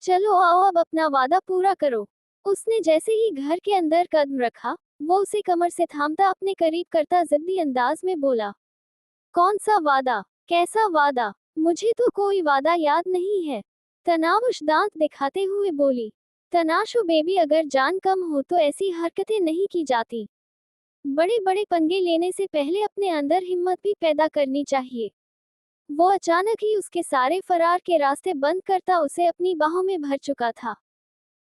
चलो आओ अब अपना वादा पूरा करो। उसने जैसे ही घर के अंदर कदम रखा, वो उसे कमर से थामता अपने करीब करता जिद्दी अंदाज में बोला, कौन सा वादा? कैसा वादा? मुझे तो कोई वादा याद नहीं है। तनावुश दांत दिखाते हुए बोली, तनाशो बेबी, अगर जान कम हो तो ऐसी हरकतें नहीं की जाती। बड़े बड़े पंगे लेने से पहले अपने अंदर हिम्मत भी पैदा करनी चाहिए। वो अचानक ही उसके सारे फरार के रास्ते बंद करता उसे अपनी बाहों में भर चुका था।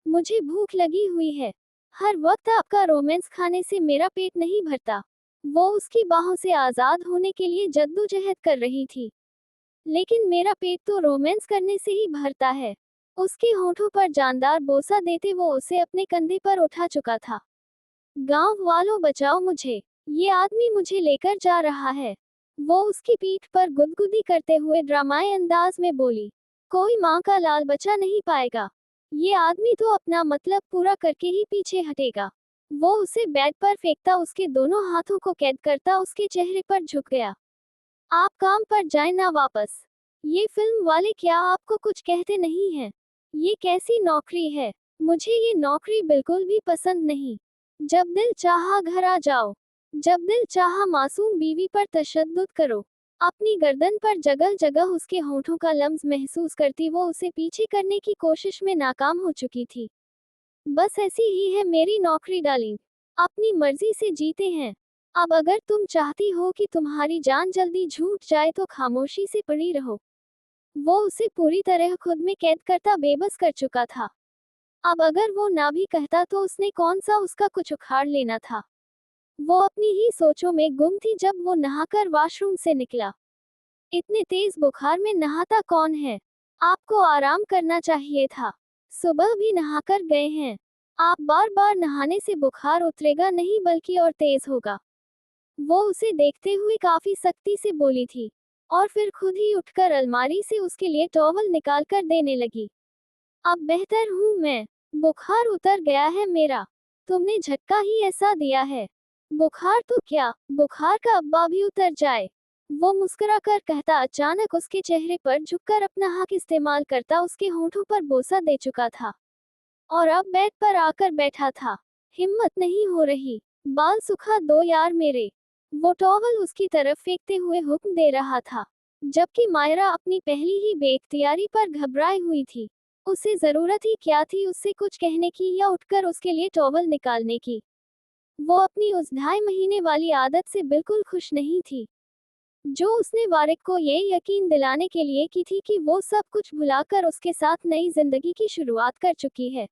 मुझे भूख लगी हुई है। हर वक्त आपका रोमांस खाने से मेरा पेट नहीं भरता। वो उसकी बाहों से आजाद होने के लिए जद्दोजहद कर रही थी। लेकिन मेरा पेट तो रोमांस करने से ही भरता है। उसके होठों पर जानदार बोसा देते वो उसे अपने कंधे पर उठा चुका था। गांव वालों बचाओ मुझे, ये आदमी मुझे लेकर जा रहा है। वो उसकी पीठ पर गुदगुदी करते हुए ड्रामाई अंदाज में बोली, कोई माँ का लाल बचा नहीं पाएगा। ये आदमी तो अपना मतलब पूरा करके ही पीछे हटेगा। वो उसे बेड पर फेंकता उसके दोनों हाथों को कैद करता उसके चेहरे पर झुक गया। आप काम पर जाए ना वापस। ये फिल्म वाले क्या आपको कुछ कहते नहीं हैं? ये कैसी नौकरी है? मुझे ये नौकरी बिल्कुल भी पसंद नहीं। जब दिल चाहा घर आ जाओ। जब दिल चाहा मासूम बीवी पर तशद्दुद करो। अपनी गर्दन पर जगह जगह उसके होठों का लम्स महसूस करती वो उसे पीछे करने की कोशिश में नाकाम हो चुकी थी। बस ऐसी ही है मेरी नौकरी डार्लिंग। अपनी मर्जी से जीते हैं। अब अगर तुम चाहती हो कि तुम्हारी जान जल्दी छूट जाए तो खामोशी से पड़ी रहो। वो उसे पूरी तरह खुद में कैद करता बेबस कर चुका था। अब अगर वो ना भी कहता तो उसने कौन सा उसका कुछ उखाड़ लेना था। वो अपनी ही सोचों में गुम थी जब वो नहाकर वॉशरूम से निकला। इतने तेज बुखार में नहाता कौन है? आपको आराम करना चाहिए था। सुबह भी नहाकर गए हैं। आप बार बार नहाने से बुखार उतरेगा नहीं बल्कि और तेज होगा। वो उसे देखते हुए काफी सख्ती से बोली थी और फिर खुद ही उठकर अलमारी से उसके लिए टॉवल निकाल कर देने लगी। अब बेहतर हूँ मैं। बुखार उतर गया है मेरा। तुमने झटका ही ऐसा दिया है। बुखार तो क्या, बुखार का अब्बा भी उतर जाए। वो मुस्कुराकर कहता अचानक उसके चेहरे पर झुककर अपना हक इस्तेमाल करता उसके होठों पर बोसा दे चुका था और अब बेड पर आकर बैठा था। हिम्मत नहीं हो रही। बाल सुखा दो यार मेरे। वो टॉवल उसकी तरफ फेंकते हुए हुक्म दे रहा था, जबकि मायरा अपनी पहली ही बेख्तियारी पर घबराई हुई थी। उसे जरूरत ही क्या थी उससे कुछ कहने की या उठकर उसके लिए टॉवल निकालने की। वो अपनी उस 2.5 महीने वाली आदत से बिल्कुल खुश नहीं थी, जो उसने वारिक को ये यकीन दिलाने के लिए की थी कि वो सब कुछ भुलाकर उसके साथ नई जिंदगी की शुरुआत कर चुकी है।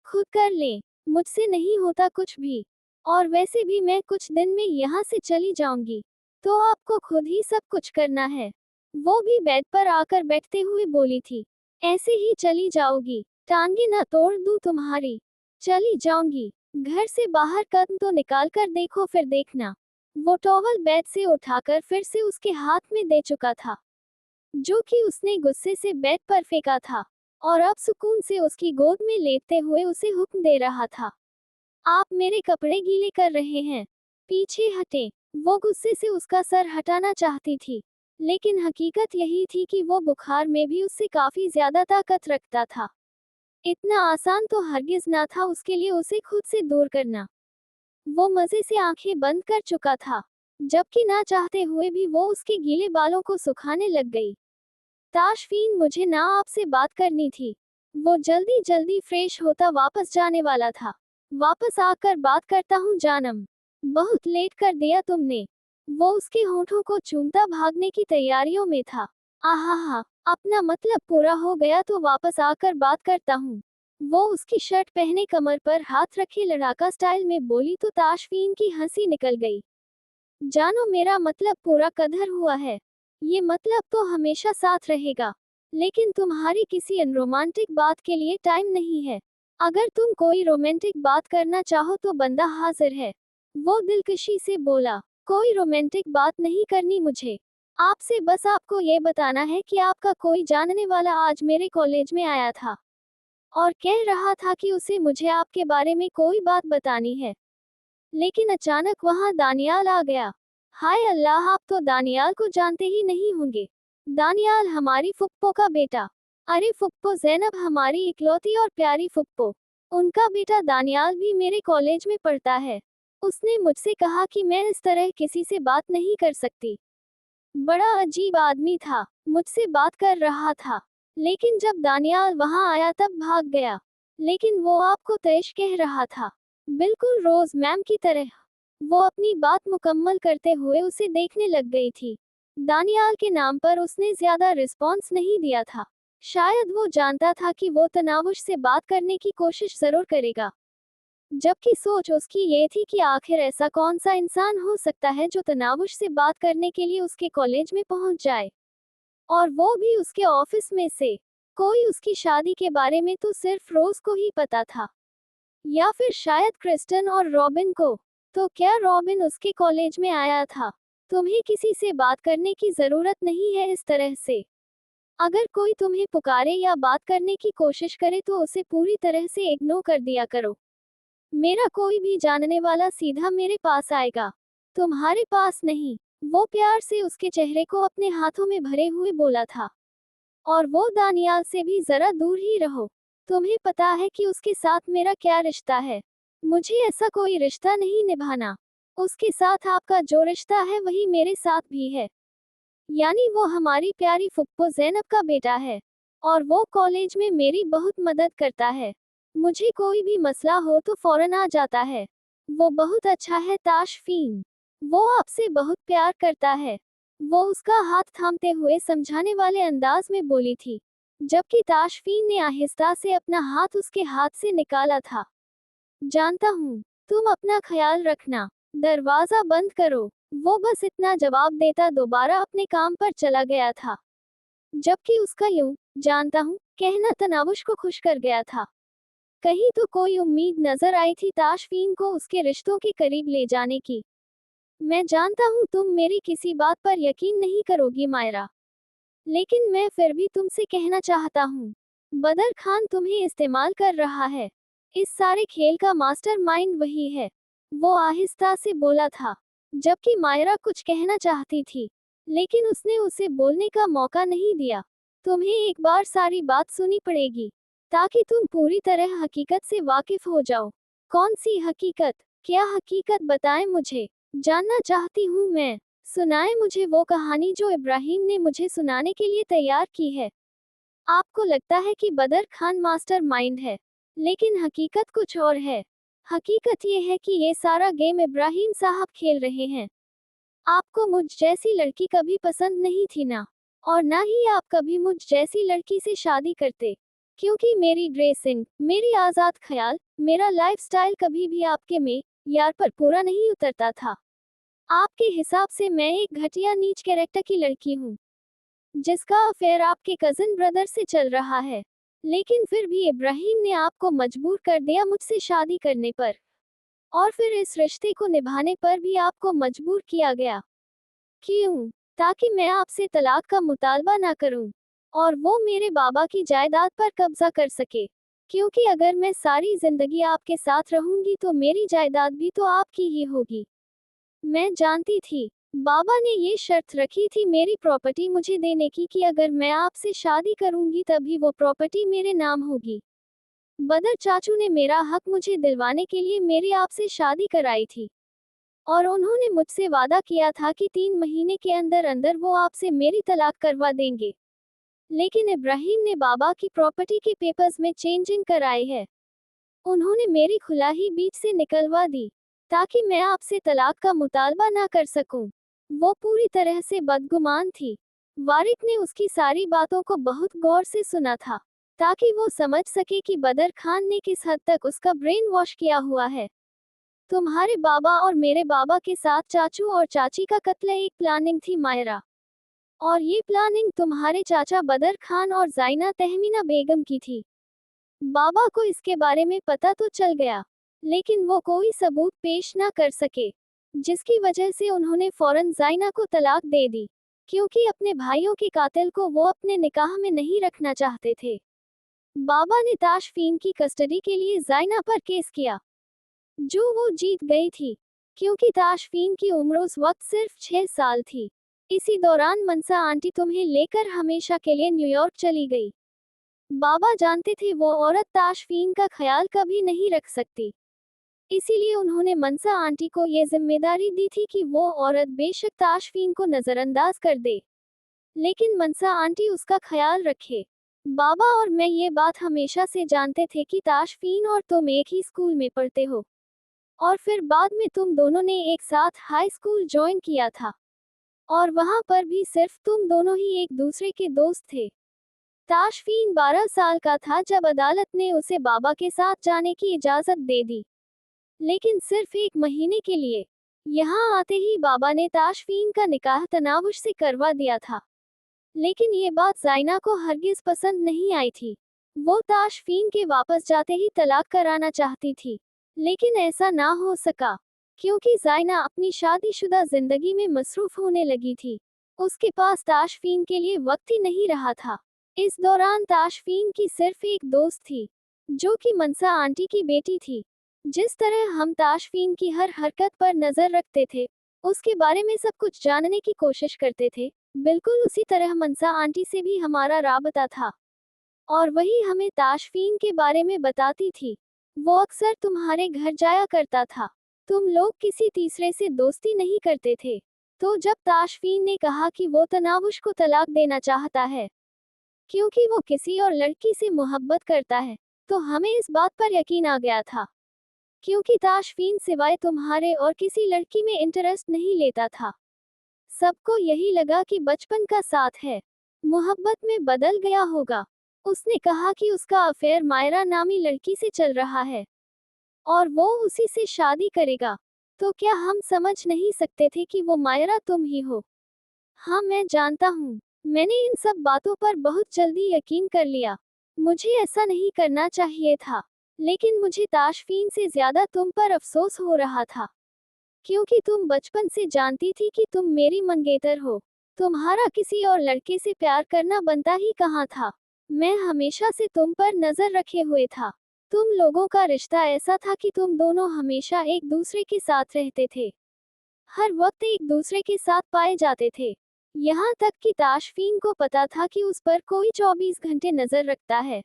खुद कर ले, मुझसे नहीं होता कुछ भी। और वैसे भी मैं कुछ दिन में यहाँ से चली जाऊंगी, तो आपको खुद ही सब कुछ करना है। वो भी बेड पर आकर बैठते हुए बोली थी, ऐसे ही चली जाओगी? टांगे ना तोड़ दूं तुम्हारी। चली जाऊंगी। घर से बाहर कदम तो निकाल कर देखो फिर देखना। वो टॉवल बेड से उठाकर फिर से उसके हाथ में दे चुका था, जो कि उसने गुस्से से बेड पर फेंका था, और अब सुकून से उसकी गोद में लेटते हुए उसे हुक्म दे रहा था, आप मेरे कपड़े गीले कर रहे हैं। पीछे हटे। वो गुस्से से उसका सर हटाना चाहती थी, लेकिन हकीकत यही थी कि वो बुखार में भी उससे काफी ज्यादा ताकत रखता था। इतना आसान तो हरगिज ना था उसके लिए उसे खुद से दूर करना। वो मजे से आंखें बंद कर चुका था, जबकि ना चाहते हुए भी वो उसके गीले बालों को सुखाने लग गई। ताशफीन, मुझे ना आपसे बात करनी थी। वो जल्दी जल्दी फ्रेश होता वापस जाने वाला था। वापस आकर बात करता हूँ जानम। बहुत लेट कर दिया तुमने। वो उसके होठों को चूमता भागने की तैयारियों में था। आहा, अपना मतलब पूरा हो गया तो वापस आकर बात करता हूँ। वो उसकी शर्ट पहने कमर पर हाथ रखे लड़ाका स्टाइल में बोली तो ताशफीन की हंसी निकल गई। जानो, मेरा मतलब पूरा कदर हुआ है। ये मतलब तो हमेशा साथ रहेगा। लेकिन तुम्हारी किसी अनरोमांटिक बात के लिए टाइम नहीं है। अगर तुम कोई रोमांटिक बात करना चाहो तो बंदा हाजिर है। वो दिलकशी से बोला, कोई रोमांटिक बात नहीं करनी मुझे। आपसे बस आपको ये बताना है कि आपका कोई जानने वाला आज मेरे कॉलेज में आया था और कह रहा था कि उसे मुझे आपके बारे में कोई बात बतानी है। लेकिन अचानक वहां दानियाल आ गया। हाय अल्लाह, आप तो दानियाल को जानते ही नहीं होंगे। दानियाल हमारी फुप्पो का बेटा। अरे फुप्पो ज़ैनब हमारी इकलौती और प्यारी फुप्पो। उनका बेटा दानियाल भी मेरे कॉलेज में पढ़ता है। उसने मुझसे कहा कि मैं इस तरह किसी से बात नहीं कर सकती। बड़ा अजीब आदमी था, मुझसे बात कर रहा था। लेकिन जब दानियाल वहां आया तब भाग गया। लेकिन वो आपको तैश कह रहा था, बिल्कुल रोज मैम की तरह। वो अपनी बात मुकम्मल करते हुए उसे देखने लग गई थी। दानियाल के नाम पर उसने ज्यादा रिस्पॉन्स नहीं दिया था। शायद वो जानता था कि वो तनावुश से बात करने की कोशिश जरूर करेगा। जबकि सोच उसकी ये थी कि आखिर ऐसा कौन सा इंसान हो सकता है जो तनावुश से बात करने के लिए उसके कॉलेज में पहुंच जाए, और वो भी उसके ऑफिस में से। कोई उसकी शादी के बारे में तो सिर्फ रोज को ही पता था, या फिर शायद क्रिस्टन और रॉबिन को। तो क्या रॉबिन उसके कॉलेज में आया था? तुम्हें किसी से बात करने की जरूरत नहीं है इस तरह से। अगर कोई तुम्हें पुकारे या बात करने की कोशिश करे तो उसे पूरी तरह से इग्नोर कर दिया करो। मेरा कोई भी जानने वाला सीधा मेरे पास आएगा, तुम्हारे पास नहीं। वो प्यार से उसके चेहरे को अपने हाथों में भरे हुए बोला था। और वो दानियाल से भी जरा दूर ही रहो। तुम्हें पता है कि उसके साथ मेरा क्या रिश्ता है। मुझे ऐसा कोई रिश्ता नहीं निभाना। उसके साथ आपका जो रिश्ता है वही मेरे साथ भी है। यानी वो हमारी प्यारी फुप्पो ज़ैनब का बेटा है। और वो कॉलेज में मेरी बहुत मदद करता है। मुझे कोई भी मसला हो तो फौरन आ जाता है। वो बहुत अच्छा है ताशफीन। वो आपसे बहुत प्यार करता है। वो उसका हाथ थामते हुए समझाने वाले अंदाज में बोली थी, जबकि ताशफीन ने आहिस्ता से अपना हाथ उसके हाथ से निकाला था। जानता हूँ, तुम अपना ख्याल रखना। दरवाजा बंद करो। वो बस इतना जवाब देता दोबारा अपने काम पर चला गया था। जबकि उसका यूं जानता हूँ कहना तनावुश को खुश कर गया था। कहीं तो कोई उम्मीद नजर आई थी ताशफीन को उसके रिश्तों के करीब ले जाने की। मैं जानता हूँ तुम मेरी किसी बात पर यकीन नहीं करोगी मायरा, लेकिन मैं फिर भी तुमसे कहना चाहता हूँ, बदर खान तुम्हें इस्तेमाल कर रहा है। इस सारे खेल का मास्टरमाइंड वही है। वो आहिस्ता से बोला था, जबकि मायरा कुछ कहना चाहती थी, लेकिन उसने उसे बोलने का मौका नहीं दिया। तुम्हें एक बार सारी बात सुनी पड़ेगी, ताकि तुम पूरी तरह हकीकत से वाकिफ हो जाओ। कौन सी हकीकत? क्या हकीकत बताएं मुझे, जानना चाहती हूँ मैं। सुनाए मुझे वो कहानी जो इब्राहिम ने मुझे सुनाने के लिए तैयार की है। आपको लगता है कि बदर खान मास्टरमाइंड है, लेकिन हकीकत कुछ और है। हकीकत ये है कि ये सारा गेम इब्राहिम साहब खेल रहे हैं। आपको मुझ जैसी लड़की कभी पसंद नहीं थी ना, और ना ही आप कभी मुझ जैसी लड़की से शादी करते, क्योंकि मेरी ड्रेसिंग, मेरी आज़ाद ख्याल, मेरा लाइफस्टाइल कभी भी आपके में यार पर पूरा नहीं उतरता था। आपके हिसाब से मैं एक घटिया नीच कैरेक्टर की लड़की हूँ, जिसका अफेयर आपके कजिन ब्रदर से चल रहा है। लेकिन फिर भी इब्राहिम ने आपको मजबूर कर दिया मुझसे शादी करने पर, और फिर इस रिश्ते को निभाने पर भी आपको मजबूर किया गया। क्यों? ताकि मैं आपसे तलाक का मुतालबा ना करूं, और वो मेरे बाबा की जायदाद पर कब्जा कर सके। क्योंकि अगर मैं सारी जिंदगी आपके साथ रहूंगी तो मेरी जायदाद भी तो आपकी ही होगी। मैं जानती थी। बाबा ने ये शर्त रखी थी मेरी प्रॉपर्टी मुझे देने की, कि अगर मैं आपसे शादी करूंगी तभी वो प्रॉपर्टी मेरे नाम होगी। बदर चाचू ने मेरा हक मुझे दिलवाने के लिए मेरी आपसे शादी कराई थी, और उन्होंने मुझसे वादा किया था कि 3 महीने के अंदर अंदर वो आपसे मेरी तलाक करवा देंगे। लेकिन इब्राहिम ने बाबा की प्रॉपर्टी के पेपर्स में चेंजिंग कराई है। उन्होंने मेरी खुलाही बीच से निकलवा दी, ताकि मैं आपसे तलाक का मुतालबा ना कर सकूं। वो पूरी तरह से बदगुमान थी। वारिक ने उसकी सारी बातों को बहुत गौर से सुना था, ताकि वो समझ सके कि बदर खान ने किस हद तक उसका ब्रेन वॉश किया हुआ है। तुम्हारे बाबा और मेरे बाबा के साथ चाचू और चाची का कत्ल एक प्लानिंग थी मायरा। और ये प्लानिंग तुम्हारे चाचा बदर खान और जाइना तहमीना बेगम की थी। बाबा को इसके बारे में पता तो चल गया, लेकिन वो कोई सबूत पेश ना कर सके, जिसकी वजह से उन्होंने फौरन जाइना को तलाक दे दी, क्योंकि अपने भाइयों के कातिल को वो अपने निकाह में नहीं रखना चाहते थे। बाबा ने ताशफीन की कस्टडी के लिए जाइना पर केस किया, जो वो जीत गई थी, क्योंकि ताशफीन की उम्र उस वक्त सिर्फ 6 साल थी। इसी दौरान मनसा आंटी तुम्हें लेकर हमेशा के लिए न्यूयॉर्क चली गई। बाबा जानते थे वो औरत ताशफीन का ख्याल कभी नहीं रख सकती। इसीलिए उन्होंने मनसा आंटी को ये जिम्मेदारी दी थी कि वो औरत बेशक ताशफीन को नजरअंदाज कर दे, लेकिन मनसा आंटी उसका ख्याल रखे। बाबा और मैं ये बात हमेशा से जानते थे कि ताशफीन और तुम एक ही स्कूल में पढ़ते हो, और फिर बाद में तुम दोनों ने एक साथ हाई स्कूल ज्वाइन किया था, और वहां पर भी सिर्फ तुम दोनों ही एक दूसरे के दोस्त थे। ताशफीन 12 साल का था जब अदालत ने उसे बाबा के साथ जाने की इजाजत दे दी, लेकिन सिर्फ 1 महीने के लिए। यहाँ आते ही बाबा ने ताशफीन का निकाह तनावुश से करवा दिया था, लेकिन ये बात जाइना को हरगिज पसंद नहीं आई थी। वो ताशफीन के वापस जाते ही तलाक कराना चाहती थी, लेकिन ऐसा ना हो सका, क्योंकि जाइना अपनी शादीशुदा जिंदगी में मसरूफ होने लगी थी। उसके पास ताशफीन के लिए वक्त ही नहीं रहा था। इस दौरान ताशफीन की सिर्फ एक दोस्त थी, जो कि मनसा आंटी की बेटी थी। जिस तरह हम ताशफीन की हर हरकत पर नजर रखते थे, उसके बारे में सब कुछ जानने की कोशिश करते थे, बिल्कुल उसी तरह मनसा आंटी से भी हमारा राबता था, और वही हमें ताशफीन के बारे में बताती थी। वो अक्सर तुम्हारे घर जाया करता था। तुम लोग किसी तीसरे से दोस्ती नहीं करते थे। तो जब ताशफीन ने कहा कि वो तनावुश को तलाक देना चाहता है, क्योंकि वो किसी और लड़की से मोहब्बत करता है, तो हमें इस बात पर यकीन आ गया था, क्योंकि ताशफीन सिवाय तुम्हारे और किसी लड़की में इंटरेस्ट नहीं लेता था। सबको यही लगा कि बचपन का साथ है, मोहब्बत में बदल गया होगा। उसने कहा कि उसका अफेयर मायरा नामी लड़की से चल रहा है, और वो उसी से शादी करेगा। तो क्या हम समझ नहीं सकते थे कि वो मायरा तुम ही हो? हाँ, मैं जानता हूँ। मैंने इन सब बातों पर बहुत जल्दी यकीन कर लिया। मुझे ऐसा नहीं करना चाहिए था, लेकिन मुझे ताशफीन से ज्यादा तुम पर अफसोस हो रहा था, क्योंकि तुम बचपन से जानती थी कि तुम मेरी मंगेतर हो। तुम्हारा किसी और लड़के से प्यार करना बनता ही कहाँ था। मैं हमेशा से तुम पर नजर रखे हुए था। तुम लोगों का रिश्ता ऐसा था कि तुम दोनों हमेशा एक दूसरे के साथ रहते थे, हर वक्त एक दूसरे के साथ पाए जाते थे। यहाँ तक कि ताशफीन को पता था कि उस पर कोई 24 घंटे नजर रखता है,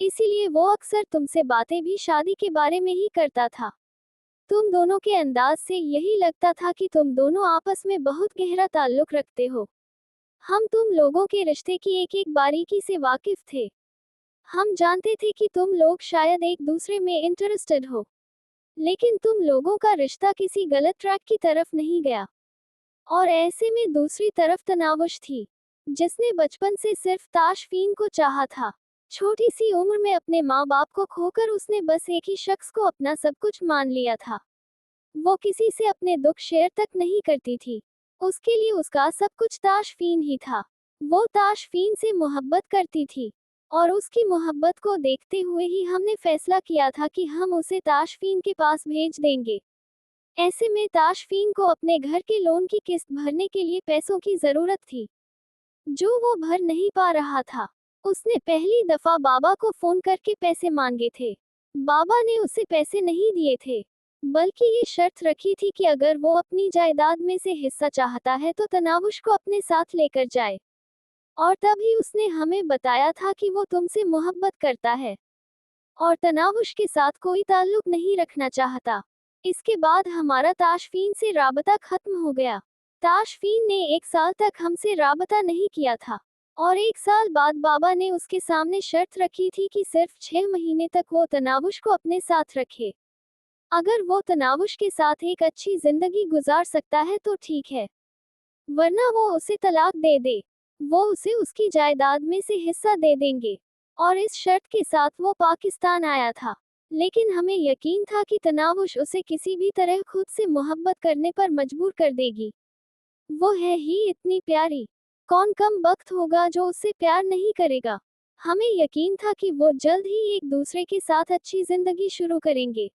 इसीलिए वो अक्सर तुमसे बातें भी शादी के बारे में ही करता था। तुम दोनों के अंदाज से यही लगता था कि तुम दोनों आपस में बहुत गहरा ताल्लुक रखते हो। हम तुम लोगों के रिश्ते की एक एक बारीकी से वाकिफ थे। हम जानते थे कि तुम लोग शायद एक दूसरे में इंटरेस्टेड हो, लेकिन तुम लोगों का रिश्ता किसी गलत ट्रैक की तरफ नहीं गया। और ऐसे में दूसरी तरफ तनावुश थी, जिसने बचपन से सिर्फ ताशफीन को चाहा था। छोटी सी उम्र में अपने माँ बाप को खोकर उसने बस एक ही शख्स को अपना सब कुछ मान लिया था। वो किसी से अपने दुख शेयर तक नहीं करती थी। उसके लिए उसका सब कुछ ताशफीन ही था। वो ताशफीन से मोहब्बत करती थी, और उसकी मोहब्बत को देखते हुए ही हमने फैसला किया था कि हम उसे ताशफीन के पास भेज देंगे। ऐसे में ताशफीन को अपने घर के लोन की किस्त भरने के लिए पैसों की जरूरत थी, जो वो भर नहीं पा रहा था। उसने पहली दफा बाबा को फोन करके पैसे मांगे थे। बाबा ने उसे पैसे नहीं दिए थे, बल्कि ये शर्त रखी थी कि अगर वो अपनी जायदाद में से हिस्सा चाहता है तो तनावुश को अपने साथ लेकर जाए। और तभी उसने हमें बताया था कि वो तुमसे मोहब्बत करता है, और तनावुश के साथ कोई ताल्लुक नहीं रखना चाहता। इसके बाद हमारा ताशफीन से राबता खत्म हो गया। ताशफीन ने 1 साल तक हमसे राबता नहीं किया था, और 1 साल बाद बाबा ने उसके सामने शर्त रखी थी कि सिर्फ 6 महीने तक वो तनावुश को अपने साथ रखे। अगर वो तनावुश के साथ एक अच्छी जिंदगी गुजार सकता है तो ठीक है, वरना वो उसे तलाक दे दे। वो उसे उसकी जायदाद में से हिस्सा दे देंगे। और इस शर्त के साथ वो पाकिस्तान आया था, लेकिन हमें यकीन था कि तनावुश उसे किसी भी तरह खुद से मोहब्बत करने पर मजबूर कर देगी। वो है ही इतनी प्यारी, कौन कम बख्त होगा जो उससे प्यार नहीं करेगा। हमें यकीन था कि वो जल्द ही एक दूसरे के साथ अच्छी जिंदगी शुरू करेंगे,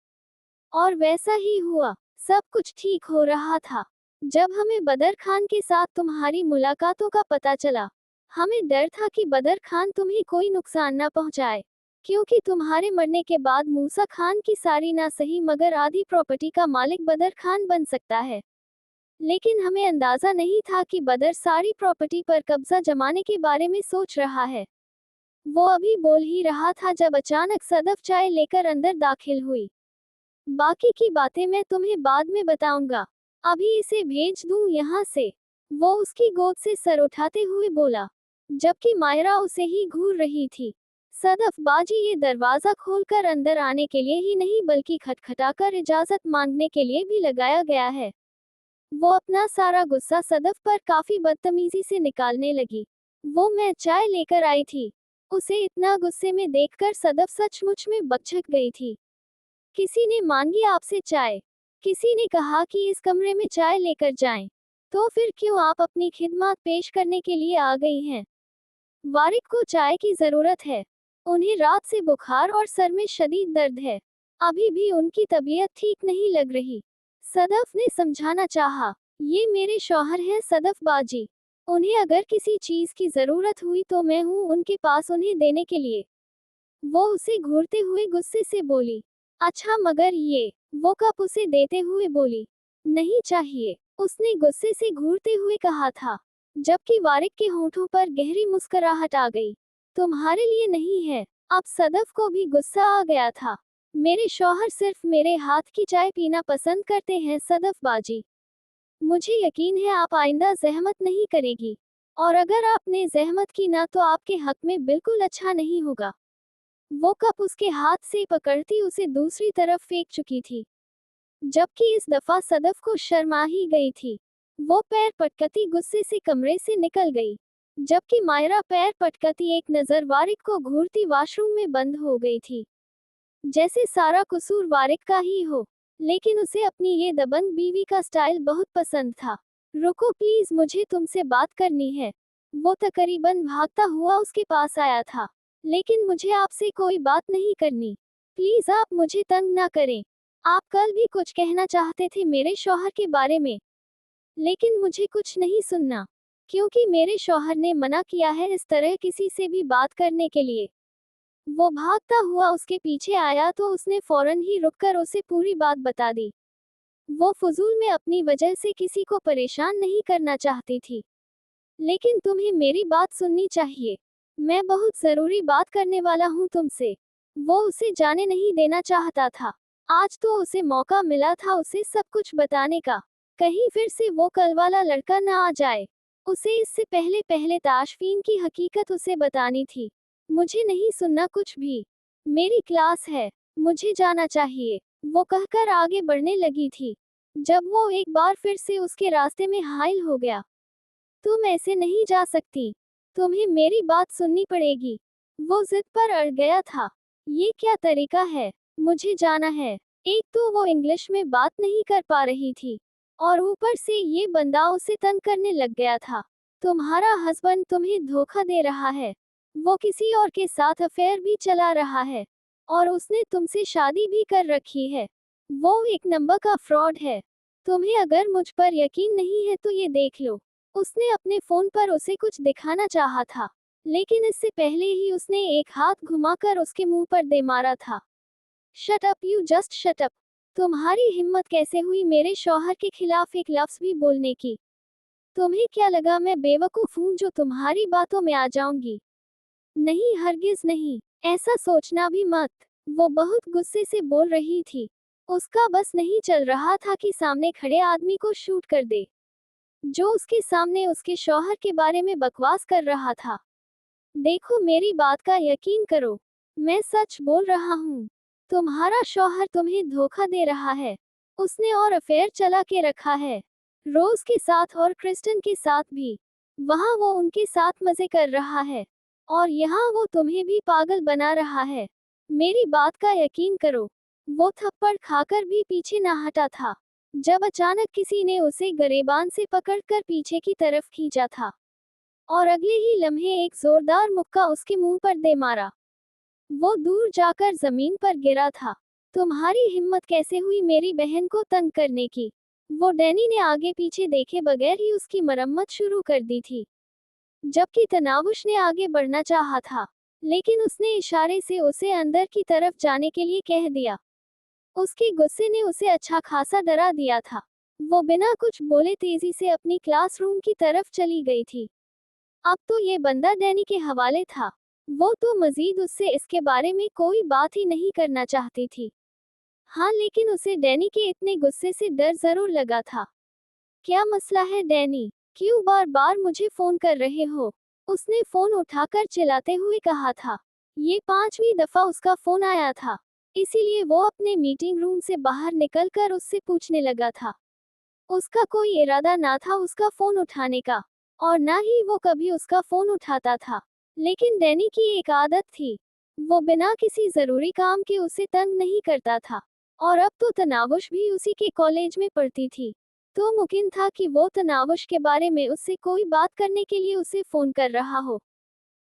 और वैसा ही हुआ। सब कुछ ठीक हो रहा था जब हमें बदर खान के साथ तुम्हारी मुलाकातों का पता चला। हमें डर था कि बदर खान तुम्हें कोई नुकसान ना पहुंचाए, क्योंकि तुम्हारे मरने के बाद मूसा खान की सारी ना सही मगर आधी प्रॉपर्टी का मालिक बदर खान बन सकता है। लेकिन हमें अंदाजा नहीं था कि बदर सारी प्रॉपर्टी पर कब्जा जमाने के बारे में सोच रहा है। वो अभी बोल ही रहा था जब अचानक सदफ चाय लेकर अंदर दाखिल हुई। बाकी की बातें मैं तुम्हें बाद में बताऊंगा, अभी इसे भेज दूं यहाँ से। वो उसकी गोद से सर उठाते हुए बोला, जबकि मायरा उसे ही घूर रही थी। सदफ बाजी, ये दरवाजा खोलकर अंदर आने के लिए ही नहीं बल्कि खटखटाकर इजाजत मांगने के लिए भी लगाया गया है। वो अपना सारा गुस्सा सदफ पर काफी बदतमीजी से निकालने लगी। वो मैं चाय लेकर आई थी। उसे इतना गुस्से में देखकर सदफ सचमुच में बकझक गई थी। किसी ने मांगी आपसे चाय? किसी ने कहा कि इस कमरे में चाय लेकर जाएं? तो फिर क्यों आप अपनी खिदमत पेश करने के लिए आ गई हैं? वारिक को चाय की जरूरत है। उन्हें रात से बुखार और सर में शदीद दर्द है। अभी भी उनकी तबीयत ठीक नहीं लग रही। सदफ ने समझाना चाहा। ये मेरे शौहर हैं सदफ बाजी। उन्हें अगर किसी चीज की जरूरत हुई तो मैं हूँ उनके पास उन्हें देने के लिए। वो उसे घूरते हुए गुस्से से बोली। अच्छा मगर ये। वो कप उसे देते हुए बोली। नहीं चाहिए, उसने गुस्से से घूरते हुए कहा था, जबकि वारिक के होठों पर गहरी मुस्कुराहट आ गई। तुम्हारे लिए नहीं है। अब सदफ को भी गुस्सा आ गया था। मेरे शौहर सिर्फ मेरे हाथ की चाय पीना पसंद करते हैं सदफ बाजी। मुझे यकीन है आप आइंदा जहमत नहीं करेगी, और अगर आपने जहमत की ना तो आपके हक में बिल्कुल अच्छा नहीं होगा। वो कप उसके हाथ से पकड़ती उसे दूसरी तरफ फेंक चुकी थी, जबकि इस दफा सदफ को शर्मा ही गई थी। वो पैर पटकती गुस्से से कमरे से निकल गई, जबकि मायरा पैर पटकती एक नजर वारिक को घूरती वॉशरूम में बंद हो गई थी। जैसे सारा कसूर वारिक का ही हो, लेकिन उसे अपनी ये दबंग बीवी का स्टाइल बहुत पसंद था। रुको प्लीज, मुझे तुमसे बात करनी है। वो तकरीबन भागता हुआ उसके पास आया था। लेकिन मुझे आपसे कोई बात नहीं करनी। प्लीज आप मुझे तंग ना करें। आप कल भी कुछ कहना चाहते थे मेरे शौहर के बारे में, लेकिन मुझे कुछ नहीं सुनना, क्योंकि मेरे शौहर ने मना किया है इस तरह किसी से भी बात करने के लिए। वो भागता हुआ उसके पीछे आया तो उसने फौरन ही रुककर उसे पूरी बात बता दी। वो फजूल में अपनी वजह से किसी को परेशान नहीं करना चाहती थी, लेकिन तुम्हें मेरी बात सुननी चाहिए। मैं बहुत जरूरी बात करने वाला हूँ तुमसे। वो उसे जाने नहीं देना चाहता था। आज तो उसे मौका मिला था उसे सब कुछ बताने का। कहीं फिर से वो कल वाला लड़का ना आ जाए। उसे इससे पहले पहले ताशफीन की हकीकत उसे बतानी थी। मुझे नहीं सुनना कुछ भी। मेरी क्लास है, मुझे जाना चाहिए। वो कहकर आगे बढ़ने लगी थी, जब वो एक बार फिर से उसके रास्ते में हाइल हो गया। तुम ऐसे नहीं जा सकती, तुम्हें मेरी बात सुननी पड़ेगी। वो जिद पर अड़ गया था। ये क्या तरीका है? मुझे जाना है। एक तो वो इंग्लिश में बात नहीं कर पा रही थी, और ऊपर से ये बंदा उसे तंग करने लग गया था। तुम्हारा हस्बैंड तुम्हें धोखा दे रहा है। वो किसी और के साथ अफेयर भी चला रहा है, और उसने तुमसे शादी भी कर रखी है। वो एक नंबर का फ्रॉड है। तुम्हें अगर मुझ पर यकीन नहीं है तो ये देख लो। उसने अपने फोन पर उसे कुछ दिखाना चाहा था, लेकिन इससे पहले ही उसने एक हाथ घुमाकर उसके मुंह पर दे मारा था। Shut up, you just shut up. तुम्हारी हिम्मत कैसे हुई मेरे शौहर के खिलाफ एक लफ्ज भी बोलने की? तुम्हें क्या लगा मैं बेवकूफ हूँ जो तुम्हारी बातों में आ जाऊंगी? नहीं, हरगिज नहीं, ऐसा सोचना भी मत। वो बहुत गुस्से से बोल रही थी। उसका बस नहीं चल रहा था कि सामने खड़े आदमी को शूट कर दे, जो उसके सामने उसके शौहर के बारे में बकवास कर रहा था। देखो, मेरी बात का यकीन करो, मैं सच बोल रहा हूँ। तुम्हारा शौहर तुम्हें धोखा दे रहा है। उसने और अफेयर चला के रखा है, रोज के साथ और क्रिस्टन के साथ भी। वहाँ वो उनके साथ मजे कर रहा है, और यहाँ वो तुम्हें भी पागल बना रहा है। मेरी बात का यकीन करो। वो थप्पड़ खाकर भी पीछे ना हटा था, जब अचानक किसी ने उसे गरेबान से पकड़कर पीछे की तरफ खींचा था, और अगले ही लम्हे एक जोरदार मुक्का उसके मुंह पर दे मारा। वो दूर जाकर जमीन पर गिरा था। तुम्हारी हिम्मत कैसे हुई मेरी बहन को तंग करने की? वो डैनी ने आगे पीछे देखे बगैर ही उसकी मरम्मत शुरू कर दी थी, जबकि तनावुश ने आगे बढ़ना चाहा था, लेकिन उसने इशारे से उसे अंदर की तरफ जाने के लिए कह दिया। उसके गुस्से ने उसे अच्छा खासा डरा दिया था। वो बिना कुछ बोले तेजी से अपनी क्लासरूम की तरफ चली गई थी। अब तो ये बंदा डैनी के हवाले था। वो तो मजीद उससे इसके बारे में कोई बात ही नहीं करना चाहती थी। हाँ, लेकिन उसे डैनी के इतने गुस्से से डर जरूर लगा था। क्या मसला है डैनी? क्यों बार बार मुझे फोन कर रहे हो? उसने फोन उठाकर चिल्लाते हुए कहा था। ये 5वीं दफा उसका फोन आया था, इसीलिए वो अपने मीटिंग रूम से बाहर निकलकर उससे पूछने लगा था। उसका कोई इरादा ना था उसका फोन उठाने का, और ना ही वो कभी उसका फोन उठाता था। लेकिन डैनी की एक आदत थी, वो बिना किसी जरूरी काम के उसे तंग नहीं करता था। और अब तो तनावुश भी उसी के कॉलेज में पढ़ती थी, तो मुमकिन था कि वो तनावुश के बारे में उससे कोई बात करने के लिए उसे फोन कर रहा हो।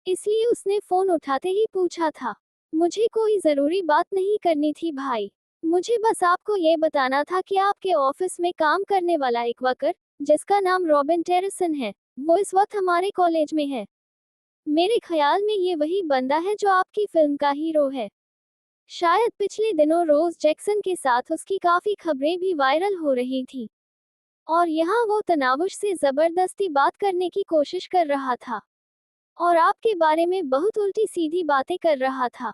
इसलिए उसने फोन उठाते ही पूछा था, मुझे कोई जरूरी बात नहीं करनी थी भाई। मुझे बस आपको ये बताना था कि आपके ऑफिस में काम करने वाला एक वर्कर, जिसका नाम रॉबिन टेरिसन है, वो इस वक्त हमारे कॉलेज में है। मेरे ख्याल में ये वही बंदा है जो आपकी फिल्म का हीरो है। शायद पिछले दिनों रोज जैक्सन के साथ उसकी काफी खबरें भी वायरल हो रही थी, और यहाँ वो तनावुश से जबरदस्ती बात करने की कोशिश कर रहा था, और आपके बारे में बहुत उल्टी सीधी बातें कर रहा था।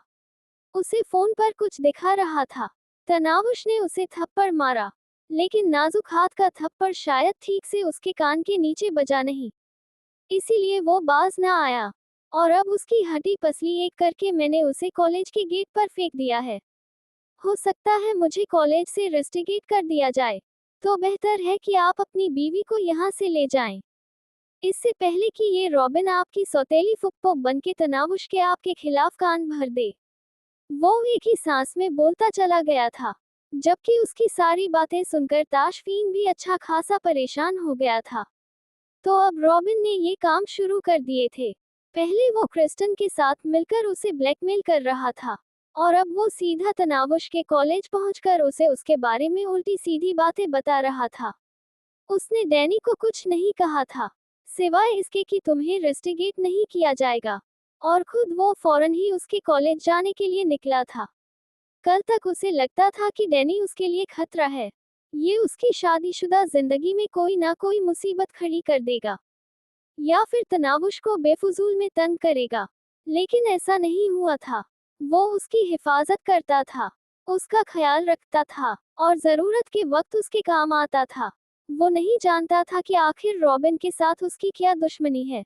उसे फोन पर कुछ दिखा रहा था। तनावुश ने उसे थप्पड़ मारा, लेकिन नाजुक हाथ का थप्पड़ शायद ठीक से उसके कान के नीचे बजा नहीं, इसीलिए वो बाज ना आया। और अब उसकी हड्डी पसली एक करके मैंने उसे कॉलेज के गेट पर फेंक दिया है। हो सकता है मुझे कॉलेज से रस्टिकेट कर दिया जाए, तो बेहतर है कि आप अपनी बीवी को यहाँ से ले जाएं, इससे पहले कि ये रॉबिन आपकी सौतेली फुप्पो बन के तनावुश के आपके खिलाफ कान भर दे। वो एक ही सांस में बोलता चला गया था, जबकि उसकी सारी बातें सुनकर ताशफीन भी अच्छा खासा परेशान हो गया था। तो अब रॉबिन ने ये काम शुरू कर दिए थे। पहले वो क्रिस्टन के साथ मिलकर उसे ब्लैकमेल कर रहा था, और अब वो सीधा तनावुश के कॉलेज पहुंचकर उसे उसके बारे में उल्टी सीधी बातें बता रहा था। उसने डैनी को कुछ नहीं कहा था, सिवाय इसके कि तुम्हें रेस्टिगेट नहीं किया जाएगा, और खुद वो फौरन ही उसके कॉलेज जाने के लिए निकला था। कल तक उसे लगता था कि डैनी उसके लिए खतरा है, ये उसकी शादीशुदा जिंदगी में कोई ना कोई मुसीबत खड़ी कर देगा, या फिर तनावुश को बेफुजूल में तंग करेगा। लेकिन ऐसा नहीं हुआ था। वो उसकी हिफाजत करता था, उसका ख्याल रखता था, और जरूरत के वक्त उसके काम आता था। वो नहीं जानता था कि आखिर रॉबिन के साथ उसकी क्या दुश्मनी है,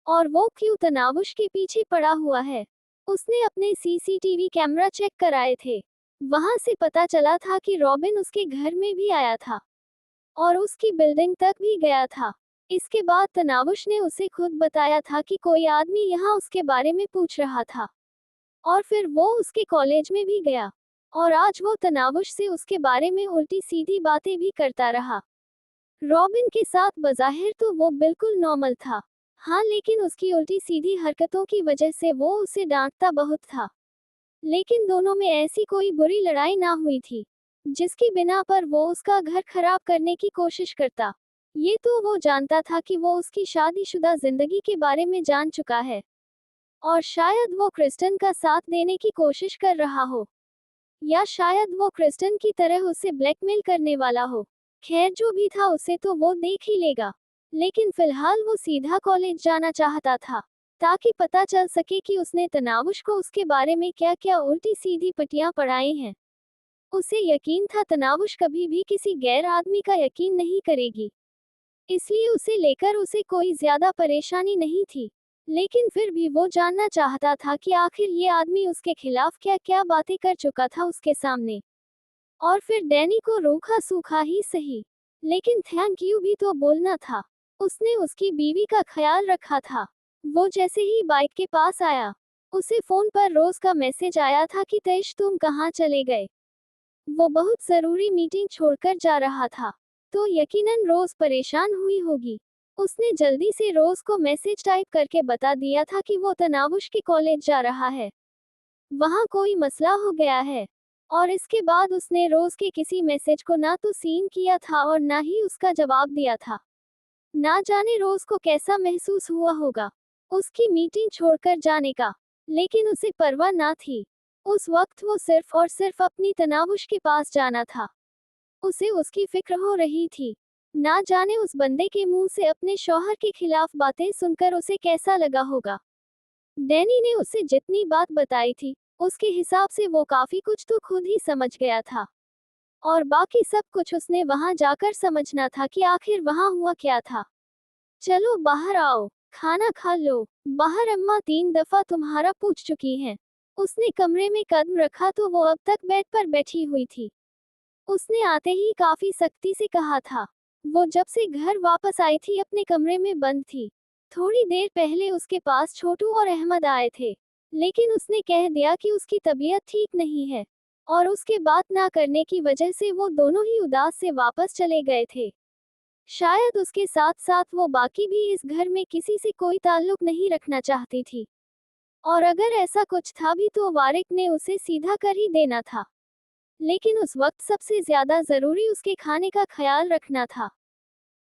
और वो क्यों तनावुश के पीछे पड़ा हुआ है। उसने अपने सीसीटीवी कैमरा चेक कराए थे। वहां से पता चला था कि रॉबिन उसके घर में भी आया था, और उसकी बिल्डिंग तक भी गया था। इसके बाद तनावुश ने उसे खुद बताया था कि कोई आदमी यहाँ उसके बारे में पूछ रहा था, और फिर वो उसके कॉलेज में भी गया, और आज वो तनावुश से उसके बारे में उल्टी सीधी बातें भी करता रहा। रॉबिन के साथ बज़ाहिर तो वो बिल्कुल नॉर्मल था, हाँ, लेकिन उसकी उल्टी सीधी हरकतों की वजह से वो उसे डांटता बहुत था। लेकिन दोनों में ऐसी कोई बुरी लड़ाई ना हुई थी, जिसकी बिना पर वो उसका घर खराब करने की कोशिश करता। ये तो वो जानता था कि वो उसकी शादीशुदा जिंदगी के बारे में जान चुका है, और शायद वो क्रिस्टन का साथ देने की कोशिश कर रहा हो, या शायद वो क्रिस्टन की तरह उसे ब्लैकमेल करने वाला हो। खैर, जो भी था उसे तो वो देख ही लेगा। लेकिन फिलहाल वो सीधा कॉलेज जाना चाहता था, ताकि पता चल सके कि उसने तनावुश को उसके बारे में क्या क्या उल्टी सीधी पटियां पढ़ाई हैं। उसे यकीन था तनावुश कभी भी किसी गैर आदमी का यकीन नहीं करेगी, इसलिए उसे लेकर उसे कोई ज्यादा परेशानी नहीं थी। लेकिन फिर भी वो जानना चाहता था कि आखिर ये आदमी उसके खिलाफ क्या क्या बातें कर चुका था उसके सामने। और फिर डैनी को रूखा सूखा ही सही, लेकिन थैंक यू भी तो बोलना था। उसने उसकी बीवी का ख्याल रखा था। वो जैसे ही बाइक के पास आया, उसे फोन पर रोज का मैसेज आया था कि तेज तुम कहाँ चले गए। वो बहुत जरूरी मीटिंग छोड़कर जा रहा था, तो यकीनन रोज परेशान हुई होगी। उसने जल्दी से रोज को मैसेज टाइप करके बता दिया था कि वो तनावुश के कॉलेज जा रहा है, वहाँ कोई मसला हो गया है। और इसके बाद उसने रोज के किसी मैसेज को ना तो सीन किया था और ना ही उसका जवाब दिया था। ना जाने रोज को कैसा महसूस हुआ होगा उसकी मीटिंग छोड़कर जाने का, लेकिन उसे परवाह ना थी। उस वक्त वो सिर्फ और सिर्फ अपनी तनावुश के पास जाना था। उसे उसकी फिक्र हो रही थी। ना जाने उस बंदे के मुंह से अपने शौहर के खिलाफ बातें सुनकर उसे कैसा लगा होगा। डैनी ने उसे जितनी बात बताई थी, उसके हिसाब से वो काफी कुछ तो खुद ही समझ गया था, और बाकी सब कुछ उसने वहां जाकर समझना था कि आखिर वहां हुआ क्या था। चलो बाहर आओ, खाना खा लो। बाहर अम्मा 3 दफा तुम्हारा पूछ चुकी हैं। उसने कमरे में कदम रखा तो वो अब तक बेड पर बैठी हुई थी। उसने आते ही काफी सख्ती से कहा था। वो जब से घर वापस आई थी अपने कमरे में बंद थी। थोड़ी देर पहले उसके पास छोटू और अहमद आए थे, लेकिन उसने कह दिया कि उसकी तबीयत ठीक नहीं है, और उसके बात ना करने की वजह से वो दोनों ही उदास से वापस चले गए थे। शायद उसके साथ साथ वो बाकी भी इस घर में किसी से कोई ताल्लुक नहीं रखना चाहती थी, और अगर ऐसा कुछ था भी तो वारिक ने उसे सीधा कर ही देना था। लेकिन उस वक्त सबसे ज्यादा जरूरी उसके खाने का ख्याल रखना था।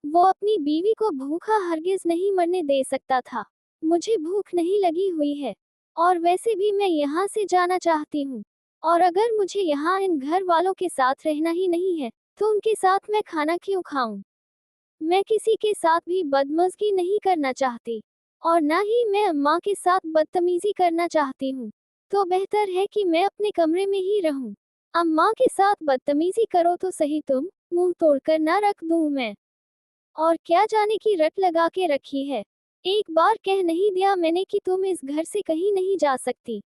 वो अपनी बीवी को भूखा हरगिज नहीं मरने दे सकता था। मुझे भूख नहीं लगी हुई है, और वैसे भी मैं यहाँ से जाना चाहती हूँ, और अगर मुझे यहाँ इन घर वालों के साथ रहना ही नहीं है, तो उनके साथ मैं खाना क्यों खाऊं? मैं किसी के साथ भी बदमज़गी नहीं करना चाहती, और ना ही मैं अम्मा के साथ बदतमीजी करना चाहती हूँ। तो बेहतर है कि मैं अपने कमरे में ही रहूं। अम्मा के साथ बदतमीजी करो तो सही, तुम मुंह तोड़कर ना रख दूं मैं। और क्या जाने की रट लगा के रखी है। एक बार कह नहीं दिया मैंने कि तुम इस घर से कहीं नहीं जा सकती,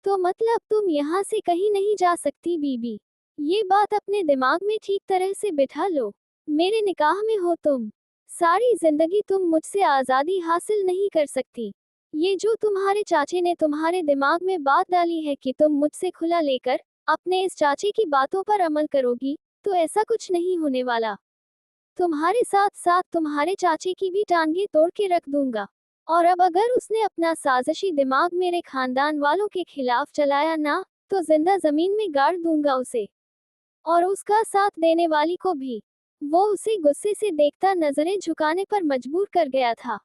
तो मतलब तुम यहाँ से कहीं नहीं जा सकती बीबी। ये बात अपने दिमाग में ठीक तरह से बिठा लो। मेरे निकाह में हो तुम। सारी जिंदगी तुम मुझसे आज़ादी हासिल नहीं कर सकती। ये जो तुम्हारे चाचे ने तुम्हारे दिमाग में बात डाली है कि तुम मुझसे खुला लेकर अपने इस चाचे की बातों पर अमल करोगी, तो ऐसा कुछ नहीं होने वाला। तुम्हारे साथ साथ तुम्हारे चाचे की भी टांगे तोड़ के रख दूंगा। और अब अगर उसने अपना साजिशी दिमाग मेरे खानदान वालों के खिलाफ चलाया ना, तो जिंदा जमीन में गाड़ दूंगा उसे, और उसका साथ देने वाली को भी। वो उसे गुस्से से देखता नजरें झुकाने पर मजबूर कर गया था।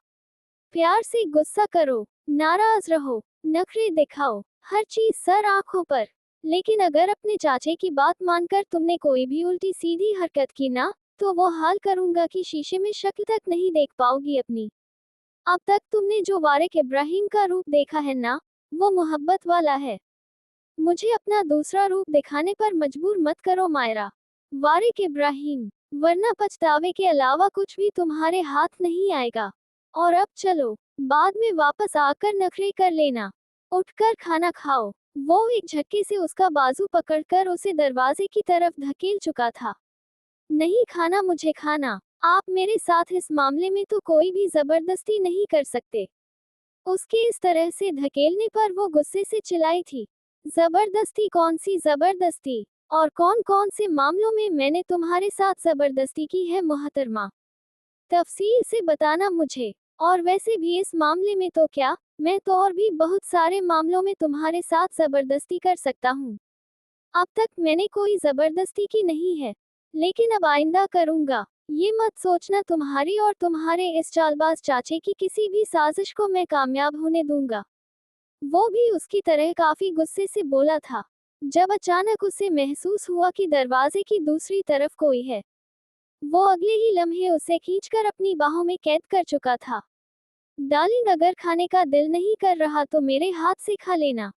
प्यार से गुस्सा करो, नाराज रहो, नखरे दिखाओ, हर चीज सर आंखों पर। लेकिन अगर अपने चाचे की बात मानकर तुमने कोई भी उल्टी सीधी हरकत की ना, तो वो हाल करूंगा कि शीशे में शक्ल तक नहीं देख पाओगी अपनी। अब तक तुमने जो वारिक इब्राहिम का रूप देखा है ना, वो मोहब्बत वाला है। मुझे अपना दूसरा रूप दिखाने पर मजबूर मत करो मायरा। वारिक इब्राहिम, वरना पछतावे के अलावा कुछ भी तुम्हारे हाथ नहीं आएगा। और अब चलो, बाद में वापस आकर नखरे कर लेना। उठकर खाना खाओ। वो एक झटके से उसका बाजू पकड़कर उसे दरवाजे की तरफ धकेल चुका था। नहीं खाना मुझे खाना। आप मेरे साथ इस मामले में तो कोई भी जबरदस्ती नहीं कर सकते। उसके इस तरह से धकेलने पर वो गुस्से से चिल्लाई थी। जबरदस्ती कौन सी जबरदस्ती? और कौन कौन से मामलों में मैंने तुम्हारे साथ जबरदस्ती की है मोहतरमा? तफसील से बताना मुझे। और वैसे भी इस मामले में तो क्या, मैं तो और भी बहुत सारे मामलों में तुम्हारे साथ जबरदस्ती कर सकता हूँ। अब तक मैंने कोई जबरदस्ती की नहीं है, लेकिन अब आइंदा करूंगा। ये मत सोचना तुम्हारी और तुम्हारे इस चालबाज चाचे की किसी भी साजिश को मैं कामयाब होने दूंगा। वो भी उसकी तरह काफी गुस्से से बोला था, जब अचानक उसे महसूस हुआ कि दरवाजे की दूसरी तरफ कोई है। वो अगले ही लम्हे उसे खींचकर अपनी बाहों में कैद कर चुका था। डार्लिंग, अगर खाने का दिल नहीं कर रहा तो मेरे हाथ से खा लेना।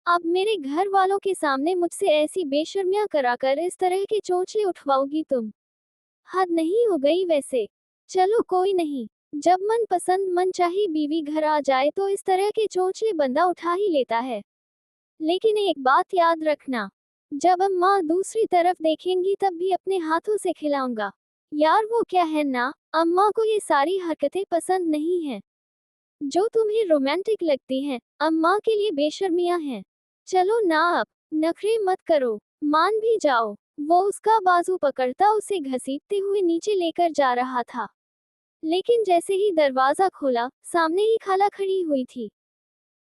अब मेरे घर वालों के सामने मुझसे ऐसी बेशर्मियां कराकर इस तरह के चोंचले उठवाओगी तुम? हद नहीं हो गई वैसे? चलो कोई नहीं, जब मन पसंद मन चाही बीवी घर आ जाए तो इस तरह के चोंचले बंदा उठा ही लेता है। लेकिन एक बात याद रखना, जब अम्मा दूसरी तरफ देखेंगी तब भी अपने हाथों से खिलाऊंगा। यार वो क्या है ना, अम्मा को ये सारी हरकतें पसंद नहीं हैं। जो तुम्हें रोमांटिक लगती हैं, अम्मा के लिए बेशर्मियां हैं। चलो ना अब, नखरे मत करो, मान भी जाओ। वो उसका बाजू पकड़ता उसे घसीटते हुए नीचे लेकर जा रहा था। लेकिन जैसे ही दरवाजा खोला, सामने ही खाला खड़ी हुई थी।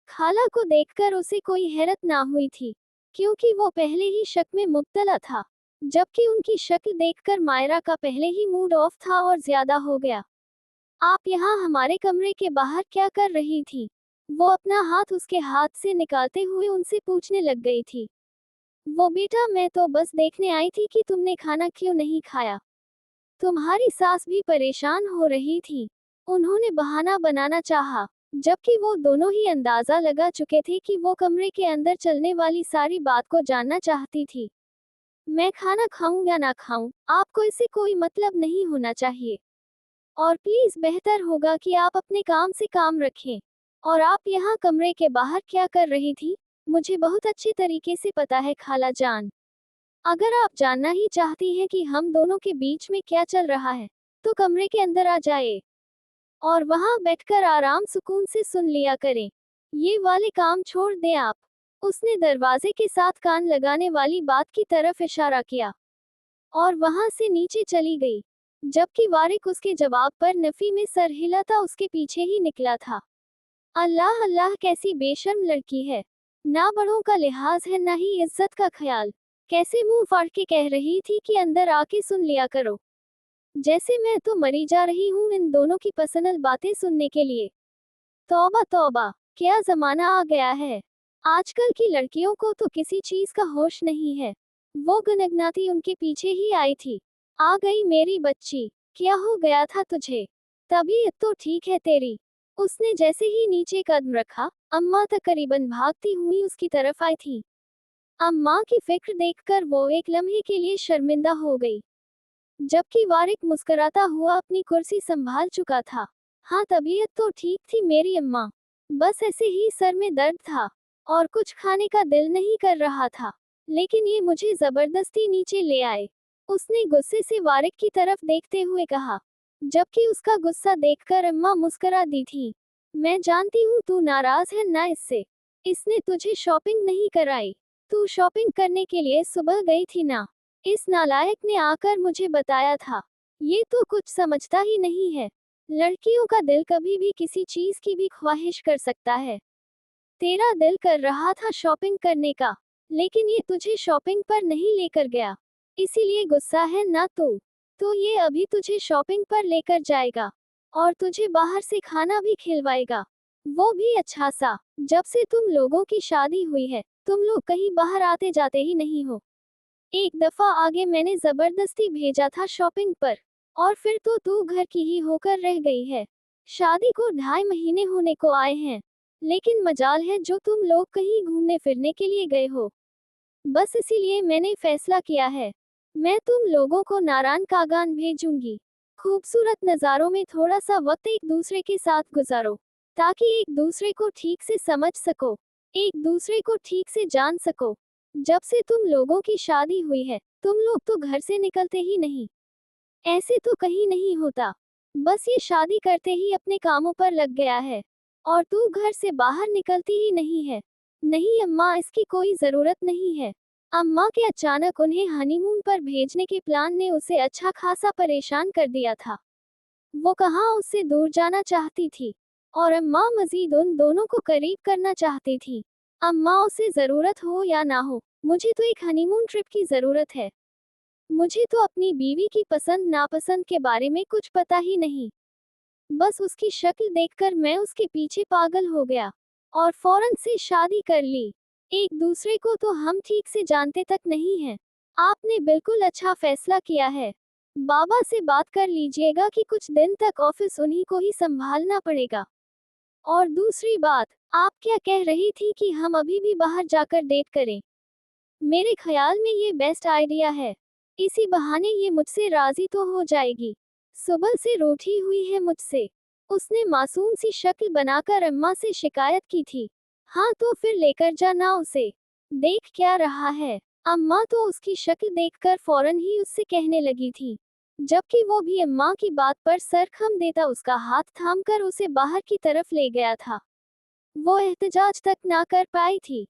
खाला को देखकर उसे कोई हैरत ना हुई थी, क्योंकि वो पहले ही शक में मुब्तला था। जबकि उनकी शक्ल देखकर मायरा का पहले ही मूड ऑफ था और ज्यादा हो गया। आप यहाँ हमारे कमरे के बाहर क्या कर रही थी? वो अपना हाथ उसके हाथ से निकालते हुए उनसे पूछने लग गई थी। वो बेटा, मैं तो बस देखने आई थी कि तुमने खाना क्यों नहीं खाया। तुम्हारी सास भी परेशान हो रही थी। उन्होंने बहाना बनाना चाहा, जबकि वो दोनों ही अंदाजा लगा चुके थे कि वो कमरे के अंदर चलने वाली सारी बात को जानना चाहती थी। मैं खाना खाऊं या ना खाऊं, आपको इससे कोई मतलब नहीं होना चाहिए। और प्लीज बेहतर होगा कि आप अपने काम से काम रखें। और आप यहाँ कमरे के बाहर क्या कर रही थी? मुझे बहुत अच्छे तरीके से पता है खाला जान। अगर आप जानना ही चाहती हैं कि हम दोनों के बीच में क्या चल रहा है, तो कमरे के अंदर आ जाए और वहां बैठकर आराम सुकून से सुन लिया करें। ये वाले काम छोड़ दें आप। उसने दरवाजे के साथ कान लगाने वाली बात की तरफ इशारा किया और वहां से नीचे चली गई, जबकि वारिक उसके जवाब पर नफी में सर हिलाता उसके पीछे ही निकला था। अल्लाह अल्लाह, कैसी बेशर्म लड़की है। ना बड़ों का लिहाज है ना ही इज्जत का ख्याल। कैसे मुंह फाड़ के कह रही थी कि अंदर आके सुन लिया करो। जैसे मैं तो मरी जा रही हूँ इन दोनों की पर्सनल बातें सुनने के लिए। तौबा तौबा, क्या जमाना आ गया है। आजकल की लड़कियों को तो किसी चीज का होश नहीं है। वो गनगनाती उनके पीछे ही आई थी। आ गई मेरी बच्ची, क्या हो गया था तुझे? तबीयत तो ठीक है तेरी? उसने जैसे ही नीचे कदम रखा, अम्मा तकरीबन भागती हुई उसकी तरफ आई थी। अम्मा की फिक्र देखकर वो एक लम्हे के लिए शर्मिंदा हो गई, जबकि वारिक मुस्कुराता हुआ अपनी कुर्सी संभाल चुका था। हाँ, तबीयत तो ठीक थी मेरी अम्मा, बस ऐसे ही सर में दर्द था और कुछ खाने का दिल नहीं कर रहा था, लेकिन ये मुझे जबरदस्ती नीचे ले आए। उसने गुस्से से वारिक की तरफ देखते हुए कहा, जबकि उसका गुस्सा देखकर अम्मा मुस्कुरा दी थी। मैं जानती हूँ तू नाराज है ना इससे। इसने तुझे शॉपिंग नहीं कराई। तू शॉपिंग करने के लिए सुबह गई थी ना। इस नालायक ने आकर मुझे बताया था। ये तो कुछ समझता ही नहीं है। लड़कियों का दिल कभी भी किसी चीज की भी ख्वाहिश कर सकता है। तेरा दिल कर रहा था शॉपिंग करने का, लेकिन ये तुझे शॉपिंग पर नहीं लेकर गया, इसीलिए गुस्सा है ना तू। तो ये अभी तुझे शॉपिंग पर लेकर जाएगा और तुझे बाहर से खाना भी खिलवाएगा, वो भी अच्छा सा। जब से तुम लोगों की शादी हुई है, तुम लोग कहीं बाहर आते जाते ही नहीं हो। एक दफा आगे मैंने जबरदस्ती भेजा था शॉपिंग पर, और फिर तो तू घर की ही होकर रह गई है। शादी को 2.5 महीने होने को आए हैं, लेकिन मजाल है जो तुम लोग कहीं घूमने फिरने के लिए गए हो। बस इसीलिए मैंने फैसला किया है, मैं तुम लोगों को नारायण कागान भेजूंगी। खूबसूरत नज़ारों में थोड़ा सा वक्त एक दूसरे के साथ गुजारो, ताकि एक दूसरे को ठीक से समझ सको, एक दूसरे को ठीक से जान सको। जब से तुम लोगों की शादी हुई है, तुम लोग तो घर से निकलते ही नहीं। ऐसे तो कहीं नहीं होता। बस ये शादी करते ही अपने कामों पर लग गया है, और तू घर से बाहर निकलती ही नहीं है। नहीं अम्मा, इसकी कोई जरूरत नहीं है। अम्मा के अचानक उन्हें हनीमून पर भेजने के प्लान ने उसे अच्छा खासा परेशान कर दिया था। वो कहाँ उससे दूर जाना चाहती थी, और अम्मा मजीद उन दोनों को करीब करना चाहती थी। अम्मा, उसे जरूरत हो या ना हो, मुझे तो एक हनीमून ट्रिप की जरूरत है। मुझे तो अपनी बीवी की पसंद नापसंद के बारे में कुछ पता ही नहीं। बस उसकी शक्ल देखकर मैं उसके पीछे पागल हो गया और फौरन से शादी कर ली। एक दूसरे को तो हम ठीक से जानते तक नहीं हैं। आपने बिल्कुल अच्छा फैसला किया है। बाबा से बात कर लीजिएगा कि कुछ दिन तक ऑफिस उन्हीं को ही संभालना पड़ेगा। और दूसरी बात, आप क्या कह रही थी कि हम अभी भी बाहर जाकर डेट करें? मेरे ख्याल में ये बेस्ट आइडिया है। इसी बहाने ये मुझसे राजी तो हो जाएगी। सुबह से रूठी हुई है मुझसे। उसने मासूम सी शक्ल बनाकर अम्मा से शिकायत की थी। हाँ तो फिर लेकर जाना उसे। देख क्या रहा है। अम्मा तो उसकी शक्ल देखकर फौरन ही उससे कहने लगी थी, जबकि वो भी अम्मा की बात पर सर खम देता उसका हाथ थामकर उसे बाहर की तरफ ले गया था। वो एहतजाज तक ना कर पाई थी।